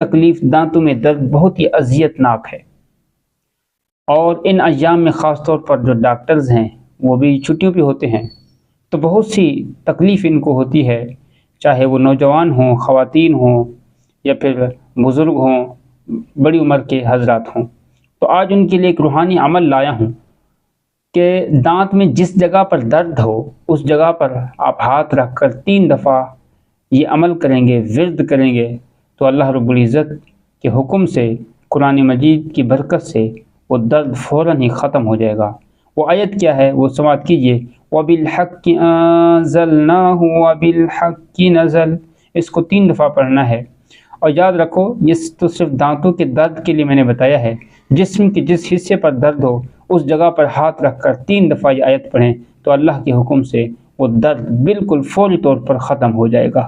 تکلیف، دانتوں میں درد بہت ہی اذیت ناک ہے، اور ان ایام میں خاص طور پر جو ڈاکٹرز ہیں وہ بھی چھٹیوں پہ ہوتے ہیں، تو بہت سی تکلیف ان کو ہوتی ہے، چاہے وہ نوجوان ہوں، خواتین ہوں، یا پھر بزرگ ہوں، بڑی عمر کے حضرات ہوں۔ تو آج ان کے لیے ایک روحانی عمل لایا ہوں کہ دانت میں جس جگہ پر درد ہو اس جگہ پر آپ ہاتھ رکھ کر 3 دفعہ یہ عمل کریں گے، ورد کریں گے، تو اللہ رب العزت کے حکم سے، قرآن مجید کی برکت سے وہ درد فوراً ہی ختم ہو جائے گا۔ وہ آیت کیا ہے وہ سماعت کیجئے، وَبِالْحَقِّ أَنزَلْنَاهُ وَبِالْحَقِّ نَزَلَ، اس کو 3 دفعہ پڑھنا ہے۔ اور یاد رکھو یہ تو صرف دانتوں کے درد کے لیے میں نے بتایا ہے، جسم کے جس حصے پر درد ہو اس جگہ پر ہاتھ رکھ کر 3 دفعہ یہ آیت پڑھیں تو اللہ کے حکم سے وہ درد بالکل فوری طور پر ختم ہو جائے گا۔